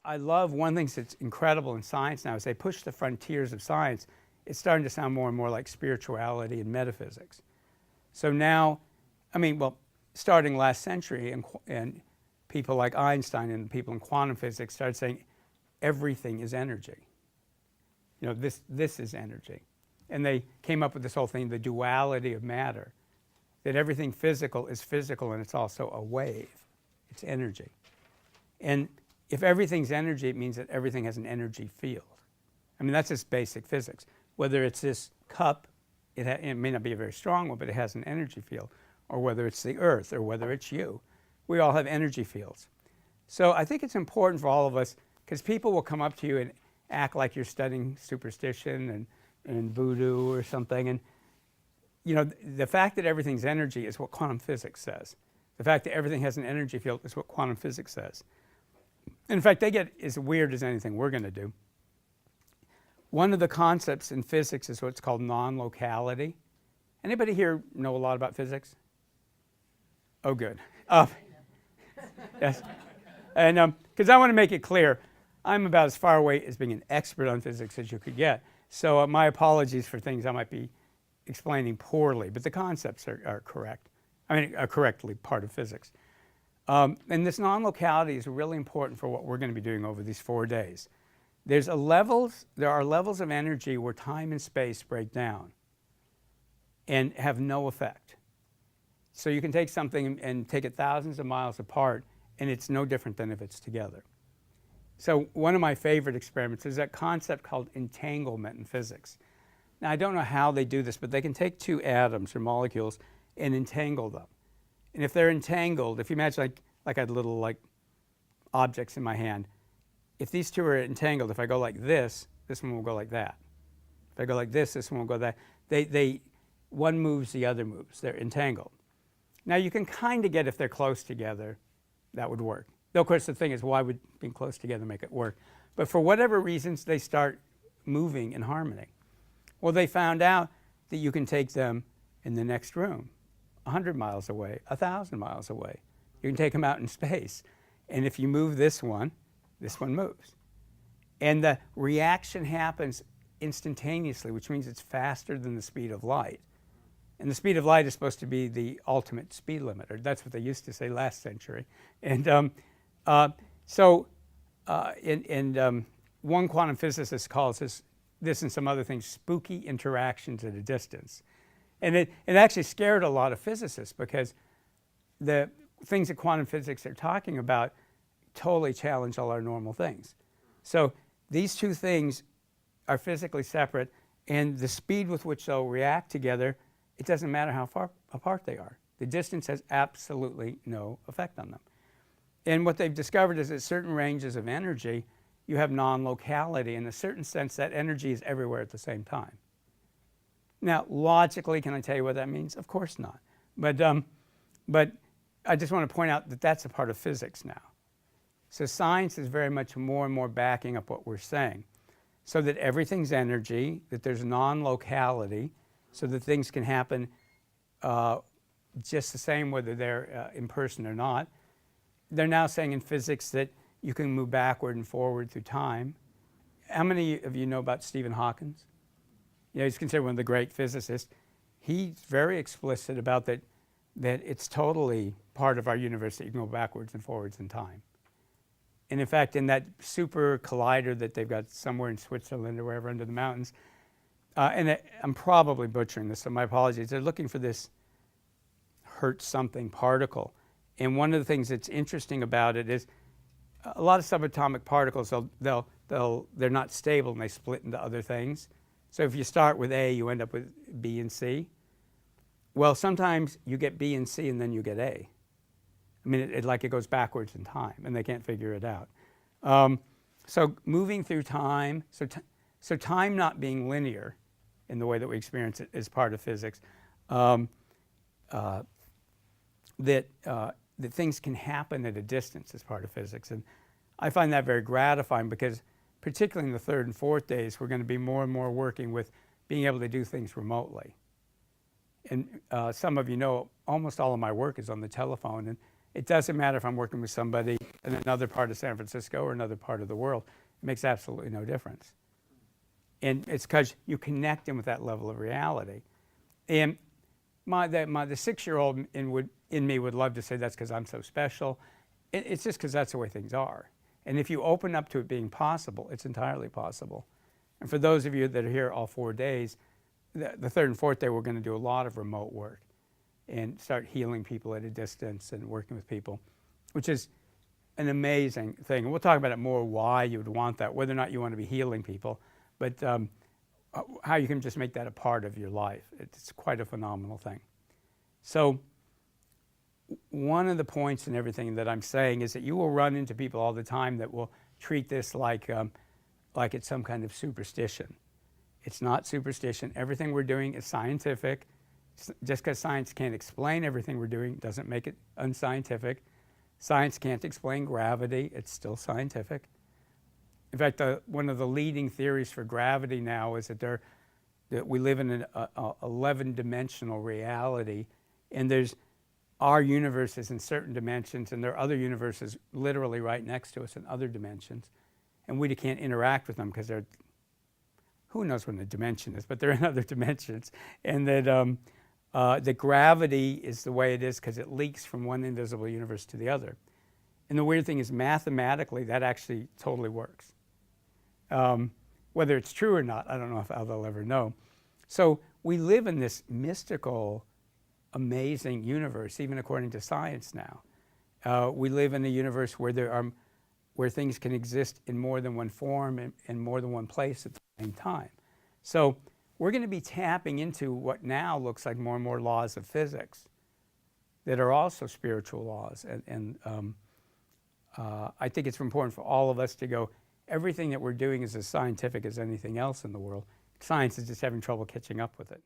I love one thing that's incredible in science now is they push the frontiers of science. It's starting to sound more and more like spirituality and metaphysics. So now, I mean, well, starting last century, and people like Einstein and people in quantum physics started saying everything is energy. You know, this is energy. And they came up with this whole thing, the duality of matter, that everything physical is physical and it's also a wave. It's energy. And if everything's energy, it means that everything has an energy field. I mean, that's just basic physics. Whether it's this cup, it may not be a very strong one, but it has an energy field. Or whether it's the earth, or whether it's you. We all have energy fields. So I think it's important for all of us, because people will come up to you and act like you're studying superstition and voodoo or something. And you know, the fact that everything's energy is what quantum physics says. The fact that everything has an energy field is what quantum physics says. In fact, they get as weird as anything we're going to do. One of the concepts in physics is what's called non-locality. Anybody here know a lot about physics? Oh, good. Yes. And because I want to make it clear, I'm about as far away as being an expert on physics as you could get. So my apologies for things I might be explaining poorly, but the concepts are correct. I mean, are correctly part of physics. And this non-locality is really important for what we're going to be doing over these 4 days. There are levels of energy where time and space break down and have no effect. So you can take something and take it thousands of miles apart, and it's no different than if it's together. So one of my favorite experiments is that concept called entanglement in physics. Now, I don't know how they do this, but they can take two atoms or molecules and entangle them. And if they're entangled, if you imagine like I had little objects in my hand, if these two are entangled, if I go like this one will go like that. If I go like this one will go that. One moves, the other moves. They're entangled. Now, you can kind of get if they're close together, that would work. Though, of course, the thing is, why would being close together make it work? But for whatever reasons, they start moving in harmony. Well, they found out that you can take them in the next room, 100 miles away, 1,000 miles away. You can take them out in space. And if you move this one moves. And the reaction happens instantaneously, which means it's faster than the speed of light. And the speed of light is supposed to be the ultimate speed limit, or that's what they used to say last century. And one quantum physicist calls this and some other things spooky interactions at a distance. And it actually scared a lot of physicists because the things that quantum physics are talking about totally challenge all our normal things. So these two things are physically separate, and the speed with which they'll react together, it doesn't matter how far apart they are. The distance has absolutely no effect on them. And what they've discovered is that certain ranges of energy, you have non-locality. In a certain sense, that energy is everywhere at the same time. Now, logically, can I tell you what that means? Of course not. But I just want to point out that that's a part of physics now. So science is very much more and more backing up what we're saying. So that everything's energy, that there's non-locality, so that things can happen just the same whether they're in person or not. They're now saying in physics that you can move backward and forward through time. How many of you know about Stephen Hawking? You know, he's considered one of the great physicists. He's very explicit about that it's totally part of our universe that you can go backwards and forwards in time. And in fact, in that super collider that they've got somewhere in Switzerland or wherever under the mountains, I'm probably butchering this, so my apologies. They're looking for this Hertz something particle. And one of the things that's interesting about it is a lot of subatomic particles, they're not stable and they split into other things. So if you start with A, you end up with B and C. Well, sometimes you get B and C and then you get A. I mean, it goes backwards in time, and they can't figure it out. So moving through time, so time not being linear in the way that we experience it is part of physics. That things can happen at a distance is part of physics. And I find that very gratifying because particularly in the third and fourth days, we're going to be more and more working with being able to do things remotely. And some of you know almost all of my work is on the telephone. It doesn't matter if I'm working with somebody in another part of San Francisco or another part of the world. It makes absolutely no difference. And it's because you connect them with that level of reality. And the 6-year-old in me would love to say that's because I'm so special. It's just because that's the way things are. And if you open up to it being possible, it's entirely possible. And for those of you that are here all 4 days, the third and fourth day, we're going to do a lot of remote work and start healing people at a distance and working with people, which is an amazing thing. And we'll talk about it more, why you would want that, whether or not you want to be healing people, but how you can just make that a part of your life. It's quite a phenomenal thing. So one of the points in everything that I'm saying is that you will run into people all the time that will treat this like it's some kind of superstition. It's not superstition. Everything we're doing is scientific. Just because science can't explain everything we're doing doesn't make it unscientific. Science can't explain gravity. It's still scientific. In fact, one of the leading theories for gravity now is that we live in an 11-dimensional reality, and our universe is in certain dimensions, and there are other universes literally right next to us in other dimensions, and we can't interact with them because they're, who knows what a dimension is, but they're in other dimensions, and that gravity is the way it is because it leaks from one invisible universe to the other. And the weird thing is, mathematically, that actually totally works. Whether it's true or not, I don't know how they'll ever know. So we live in this mystical, amazing universe, even according to science now. We live in a universe where things can exist in more than one form and in more than one place at the same time. So we're going to be tapping into what now looks like more and more laws of physics that are also spiritual laws. And I think it's important for all of us to go, everything that we're doing is as scientific as anything else in the world. Science is just having trouble catching up with it.